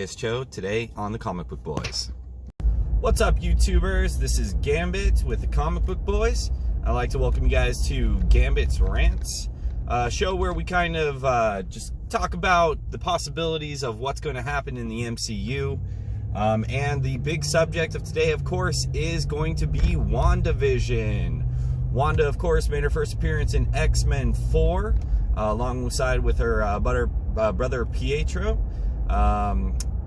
Amadeus Cho today on the Comic Book Boys. What's up, YouTubers? This is Gambit with the Comic Book Boys. I'd like to welcome you guys to Gambit's Rants, a show where we kind of just talk about the possibilities of what's going to happen in the MCU. And the big subject of today, of course, is going to be WandaVision. Wanda, of course, made her first appearance in X-Men 4, alongside with her brother Pietro.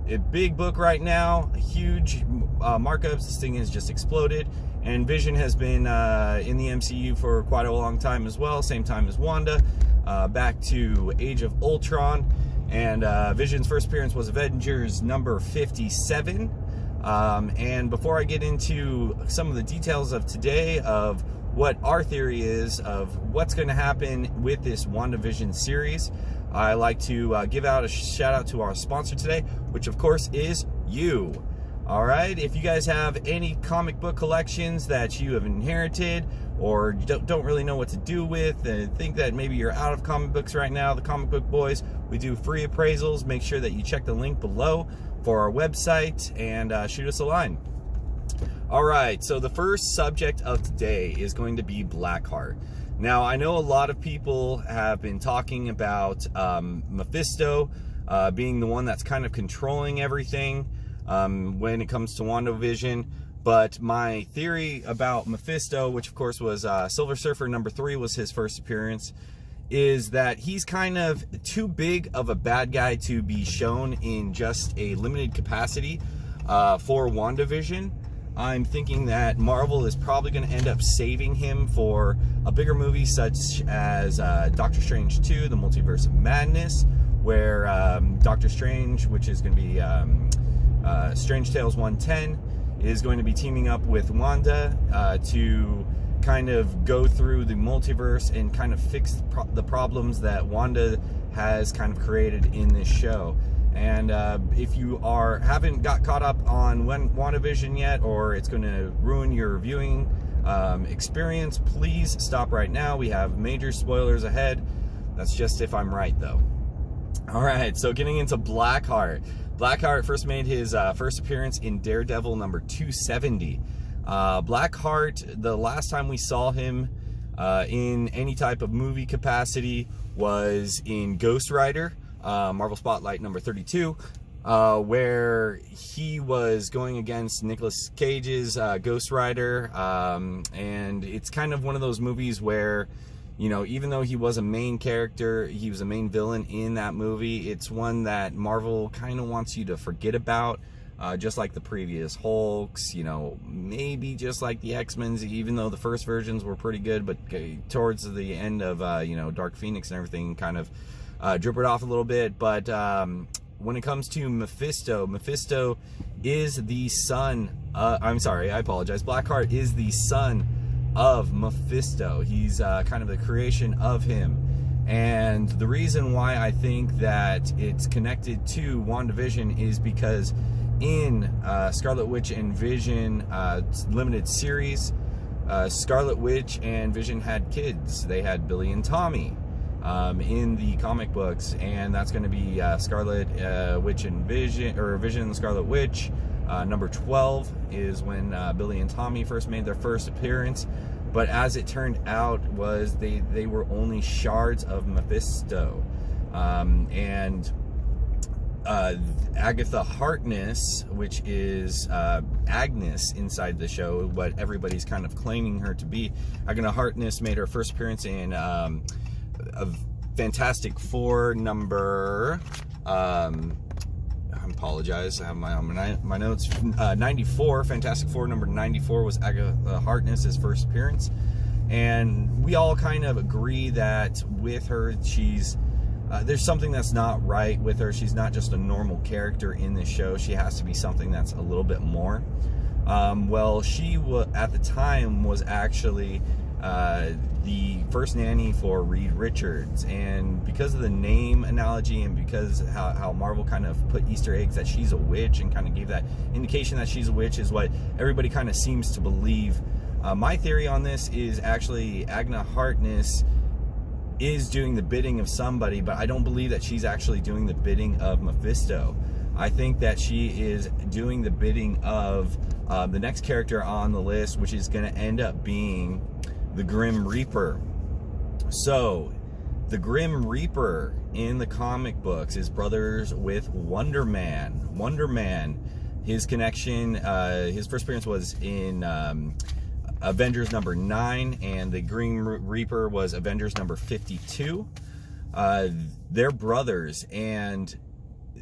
A big book right now, huge markups. This thing has just exploded, and Vision has been in the MCU for quite a long time as well, same time as Wanda, back to Age of Ultron. And Vision's first appearance was Avengers number 57. And before I get into some of the details of today of what our theory is of what's going to happen with this WandaVision series, I like to give out a shout out to our sponsor today, which of course is you. All right, if you guys have any comic book collections that you have inherited or don't really know what to do with and think that maybe you're out of comic books right now, the Comic Book Boys, we do free appraisals. Make sure that you check the link below for our website and shoot us a line. All right, so the first subject of today is going to be Blackheart. Now, I know a lot of people have been talking about Mephisto being the one that's kind of controlling everything when it comes to WandaVision. But my theory about Mephisto, which of course was Silver Surfer number 3 was his first appearance, is that he's kind of too big of a bad guy to be shown in just a limited capacity for WandaVision. I'm thinking that Marvel is probably going to end up saving him for a bigger movie such as Doctor Strange 2, The Multiverse of Madness, where Doctor Strange, which is going to be Strange Tales 110, is going to be teaming up with Wanda to kind of go through the multiverse and kind of fix the problems that Wanda has kind of created in this show. And if you haven't got caught up on WandaVision yet, or it's going to ruin your viewing experience, please stop right now. We have major spoilers ahead. That's just if I'm right, though. All right, so getting into Blackheart. Blackheart first made his first appearance in Daredevil number 270. Blackheart, the last time we saw him in any type of movie capacity was in Ghost Rider, Marvel Spotlight number 32, where he was going against Nicolas Cage's Ghost Rider, and it's kind of one of those movies where, you know, even though he was a main character, he was a main villain in that movie, it's one that Marvel kind of wants you to forget about, just like the previous Hulks, you know, maybe just like the X-Men, even though the first versions were pretty good, but towards the end of, you know, Dark Phoenix and everything kind of dribbled off a little bit. But when it comes to Mephisto, Mephisto is the son, I'm sorry, I apologize, Blackheart is the son of Mephisto. He's kind of the creation of him. And the reason why I think that it's connected to WandaVision is because in Scarlet Witch and Vision limited series, Scarlet Witch and Vision had kids. They had Billy and Tommy in the comic books, and that's going to be Scarlet Witch and Vision, or Vision and Scarlet Witch. Number 12 is when Billy and Tommy first made their first appearance, but as it turned out was they were only shards of Mephisto. And Agatha Harkness, which is Agnes inside the show, what everybody's kind of claiming her to be. Agatha Harkness made her first appearance in a Fantastic Four number, I apologize, I have my notes, 94, Fantastic Four number 94 was Agatha Harkness' first appearance. And we all kind of agree that with her, she's there's something that's not right with her. She's not just a normal character in this show. She has to be something that's a little bit more. Well, she at the time was actually the first nanny for Reed Richards, and because of the name analogy and because how Marvel kind of put Easter eggs that she's a witch and kind of gave that indication that she's a witch is what everybody kind of seems to believe. My theory on this is actually Agatha Harkness is doing the bidding of somebody, but I don't believe that she's actually doing the bidding of Mephisto. I think that she is doing the bidding of the next character on the list, which is going to end up being the Grim Reaper. So, the Grim Reaper in the comic books is brothers with Wonder Man. Wonder Man, his connection, his first appearance was in Avengers number 9, and the Grim Reaper was Avengers number 52. They're brothers, and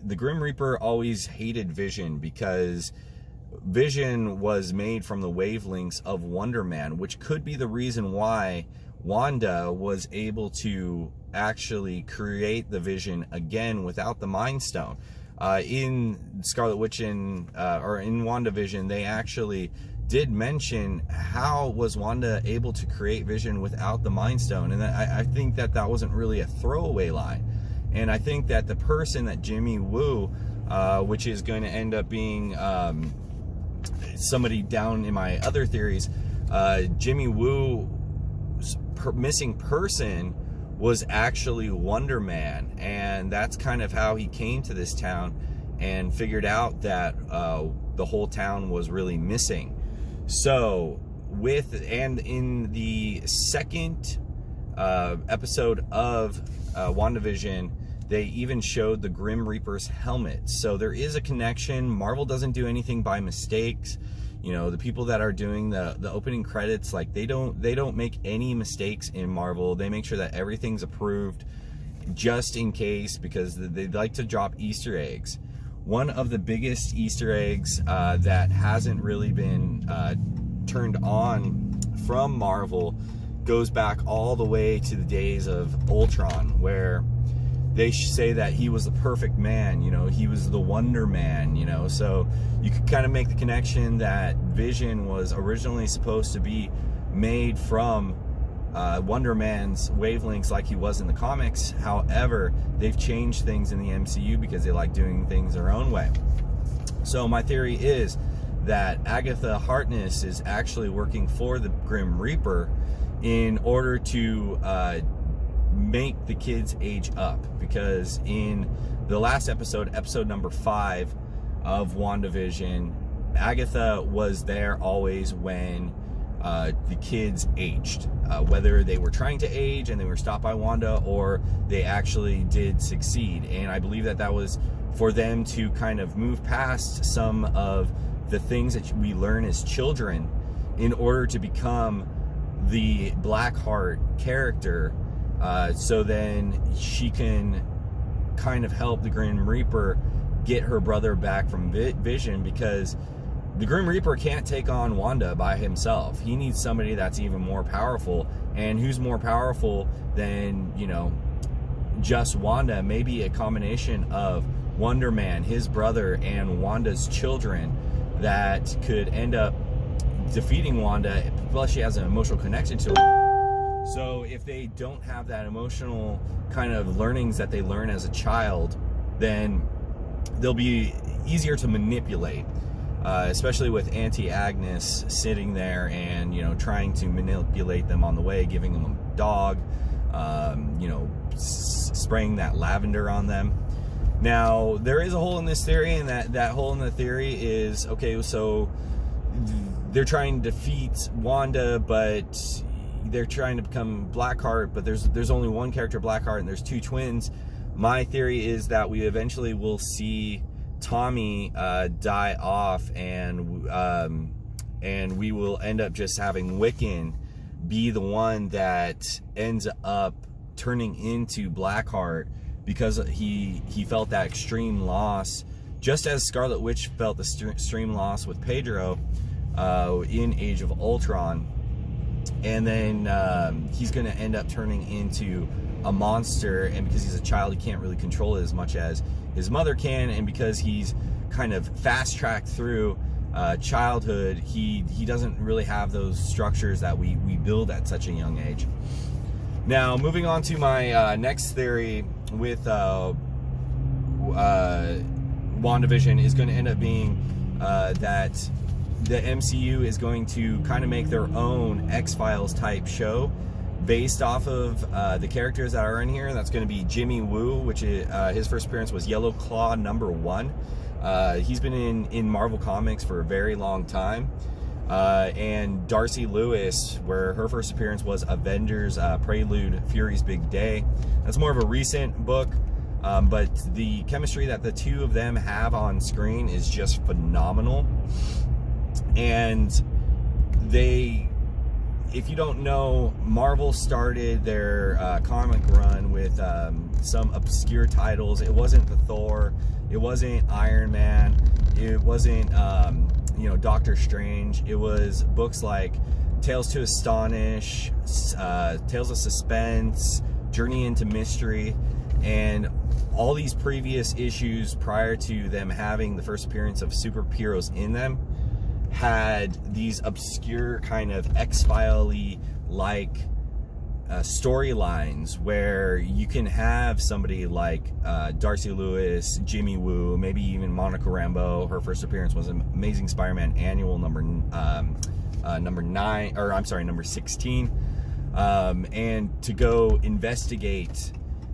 the Grim Reaper always hated Vision because Vision was made from the wavelengths of Wonder Man, which could be the reason why Wanda was able to actually create the Vision again without the Mind Stone. In Scarlet Witch or in WandaVision, they actually did mention how was Wanda able to create Vision without the Mind Stone, and I think that that wasn't really a throwaway line. And I think that the person that Jimmy Woo, which is going to end up being somebody down in my other theories, Jimmy Woo's missing person was actually Wonder Man, and that's kind of how he came to this town and figured out that the whole town was really missing. So in the second episode of WandaVision, they even showed the Grim Reaper's helmet. So there is a connection. Marvel doesn't do anything by mistakes. You know, the people that are doing the opening credits, like they don't make any mistakes in Marvel. They make sure that everything's approved just in case, because they like to drop Easter eggs. One of the biggest Easter eggs that hasn't really been turned on from Marvel goes back all the way to the days of Ultron, where they say that he was the perfect man, you know, he was the Wonder Man, you know, so you could kind of make the connection that Vision was originally supposed to be made from Wonder Man's wavelengths like he was in the comics. However, they've changed things in the MCU because they like doing things their own way. So my theory is that Agatha Harkness is actually working for the Grim Reaper in order to make the kids age up, because in the last episode, episode number 5 of WandaVision, Agatha was there always when the kids aged, whether they were trying to age and they were stopped by Wanda, or they actually did succeed. And I believe that that was for them to kind of move past some of the things that we learn as children in order to become the Blackheart character, so then she can kind of help the Grim Reaper get her brother back from Vision, because the Grim Reaper can't take on Wanda by himself. He needs somebody that's even more powerful, and who's more powerful than, you know, just Wanda? Maybe a combination of Wonder Man, his brother, and Wanda's children that could end up defeating Wanda, plus she has an emotional connection to her. So if they don't have that emotional kind of learnings that they learn as a child, then they'll be easier to manipulate, especially with Auntie Agnes sitting there and, you know, trying to manipulate them on the way, giving them a dog, you know, spraying that lavender on them. Now, there is a hole in this theory, and that hole in the theory is, okay, so they're trying to defeat Wanda, but they're trying to become Blackheart, but there's only one character, Blackheart, and there's 2 twins. My theory is that we eventually will see Tommy die off, and we will end up just having Wiccan be the one that ends up turning into Blackheart, because he felt that extreme loss, just as Scarlet Witch felt the extreme loss with Pedro in Age of Ultron. And then he's going to end up turning into a monster, and because he's a child, he can't really control it as much as his mother can, and because he's kind of fast-tracked through childhood, he doesn't really have those structures that we build at such a young age. Now, moving on to my next theory with WandaVision is going to end up being that the MCU is going to kind of make their own X-Files type show, based off of the characters that are in here. That's going to be Jimmy Woo, which is, his first appearance was Yellow Claw #1. He's been in Marvel Comics for a very long time. And Darcey Lewis, where her first appearance was Avengers Prelude, Fury's Big Day. That's more of a recent book, but the chemistry that the two of them have on screen is just phenomenal. And if you don't know, Marvel started their comic run with some obscure titles. It wasn't the Thor, it wasn't Iron Man, it wasn't you know, Doctor Strange. It was books like Tales to Astonish, Tales of Suspense, Journey into Mystery, and all these previous issues prior to them having the first appearance of superheroes in them had these obscure kind of X-File-y like storylines where you can have somebody like Darcey Lewis, Jimmy Woo, maybe even Monica Rambeau. Her first appearance was Amazing Spider-Man Annual number 16, and to go investigate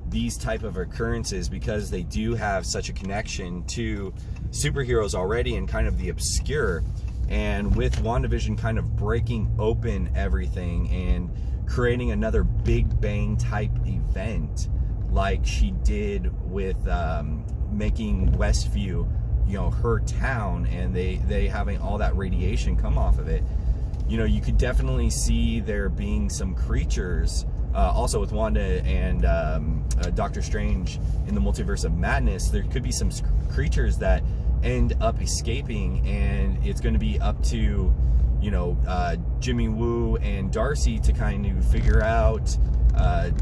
these type of occurrences because they do have such a connection to superheroes already and kind of the obscure. And with WandaVision kind of breaking open everything and creating another Big Bang type event like she did with making Westview, you know, her town, and they having all that radiation come off of it, you know, you could definitely see there being some creatures also with Wanda and Doctor Strange in the Multiverse of Madness. There could be some creatures that end up escaping, and it's going to be up to, you know, Jimmy Woo and Darcey to kind of figure out,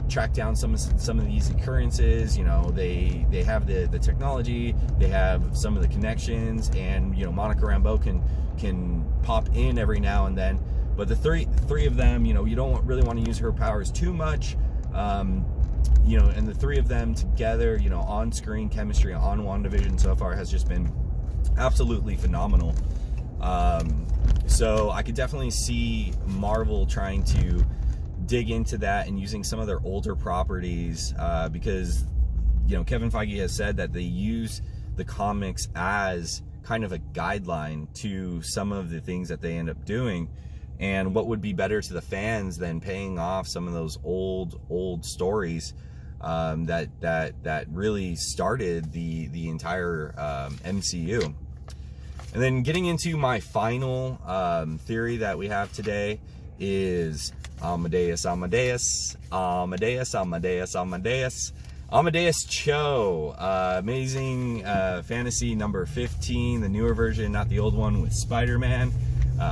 track down some of these occurrences. You know, they have the technology, they have some of the connections, and, you know, Monica Rambeau can pop in every now and then. But the three of them, you know, you don't really want to use her powers too much. You know, and the three of them together, you know, on-screen chemistry on WandaVision so far has just been absolutely phenomenal. So I could definitely see Marvel trying to dig into that and using some of their older properties, because, you know, Kevin Feige has said that they use the comics as kind of a guideline to some of the things that they end up doing. And what would be better to the fans than paying off some of those old stories that really started the entire MCU. And then getting into my final theory that we have today is Amadeus Cho, Amazing Fantasy number 15, the newer version, not the old one with Spider-Man,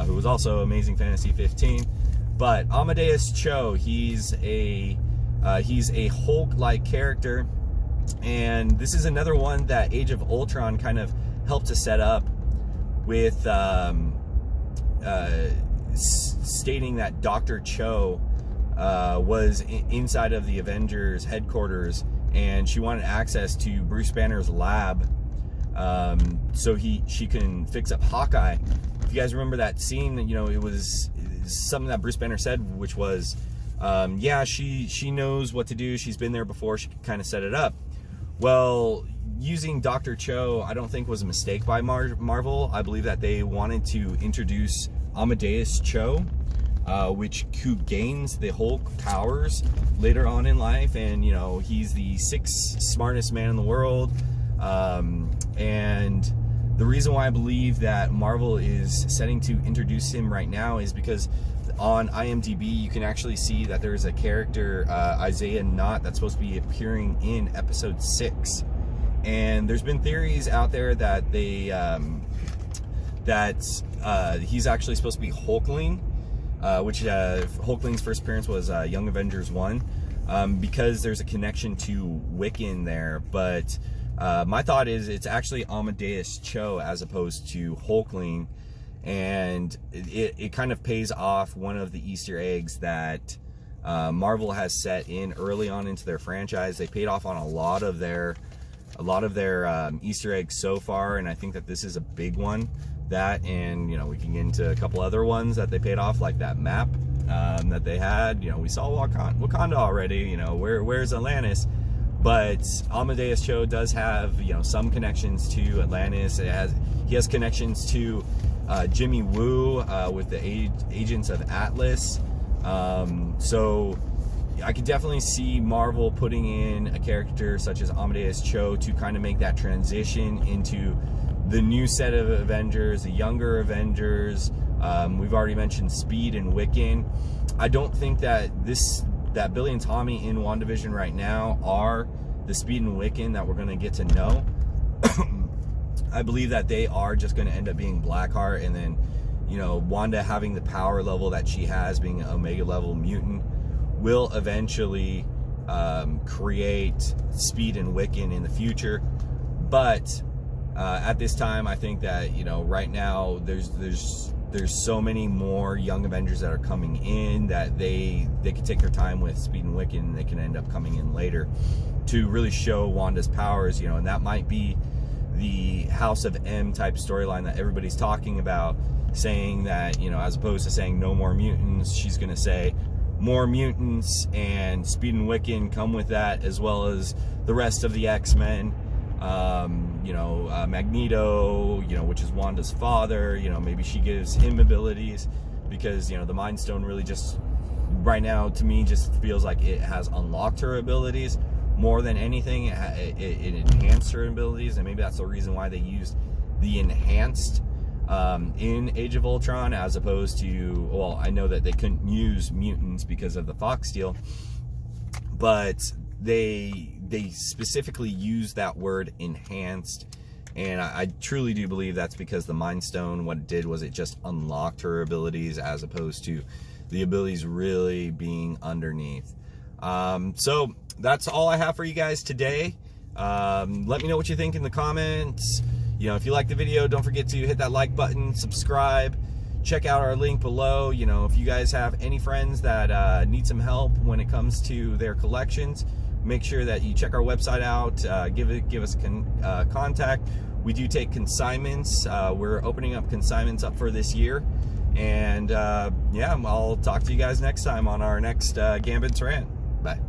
who was also Amazing Fantasy 15. But Amadeus Cho, he's a Hulk-like character, and this is another one that Age of Ultron kind of helped to set up with stating that Dr. Cho was inside of the Avengers headquarters, and she wanted access to Bruce Banner's lab so she can fix up Hawkeye. If you guys remember that scene, you know, it was something that Bruce Banner said, which was, yeah, she knows what to do, she's been there before, she can kind of set it up. Well, using Dr. Cho, I don't think was a mistake by Marvel. I believe that they wanted to introduce Amadeus Cho, who gains the Hulk powers later on in life, and, you know, he's the 6th smartest man in the world. And the reason why I believe that Marvel is setting to introduce him right now is because on IMDb you can actually see that there's a character, Isaiah Knott, that's supposed to be appearing in episode 6. And there's been theories out there that he's actually supposed to be Hulkling, which Hulkling's first appearance was Young Avengers 1, because there's a connection to Wiccan there. But my thought is it's actually Amadeus Cho as opposed to Hulkling, and it kind of pays off one of the Easter eggs that Marvel has set in early on into their franchise. They paid off on a lot of their Easter eggs so far, and I think that this is a big one. That, and, you know, we can get into a couple other ones that they paid off, like that map. that they had. You know, we saw Wakanda already. You know, where's Atlantis? But Amadeus Cho does have, you know, some connections to Atlantis. He has connections to Jimmy Woo with the Agents of Atlas. So I could definitely see Marvel putting in a character such as Amadeus Cho to kind of make that transition into the new set of Avengers, the younger Avengers. We've already mentioned Speed and Wiccan. I don't think that Billy and Tommy in WandaVision right now are the Speed and Wiccan that we're going to get to know. I believe that they are just going to end up being Blackheart, and then, you know, Wanda having the power level that she has, being an Omega level mutant, will eventually create Speed and Wiccan in the future. But at this time, I think that, you know, right now there's so many more young Avengers that are coming in that they can take their time with Speed and Wiccan, and they can end up coming in later to really show Wanda's powers, you know, and that might be the House of M type storyline that everybody's talking about, saying that, you know, as opposed to saying no more mutants, she's going to say more mutants, and Speed and Wiccan come with that, as well as the rest of the X-Men. You know, Magneto, you know, which is Wanda's father, you know, maybe she gives him abilities, because, you know, the Mind Stone really just, right now, to me, just feels like it has unlocked her abilities more than anything. It enhanced her abilities, and maybe that's the reason why they used the enhanced in Age of Ultron, as opposed to, well, I know that they couldn't use mutants because of the Fox deal, but they specifically use that word enhanced, and I truly do believe that's because the Mind Stone, what it did was it just unlocked her abilities, as opposed to the abilities really being underneath. So that's all I have for you guys today. Let me know what you think in the comments. You know, if you like the video, don't forget to hit that like button, subscribe, check out our link below. You know, if you guys have any friends that need some help when it comes to their collections, make sure that you check our website out. Give us contact. We do take consignments. We're opening up consignments up for this year. And yeah, I'll talk to you guys next time on our next Gambit's Rant. Bye.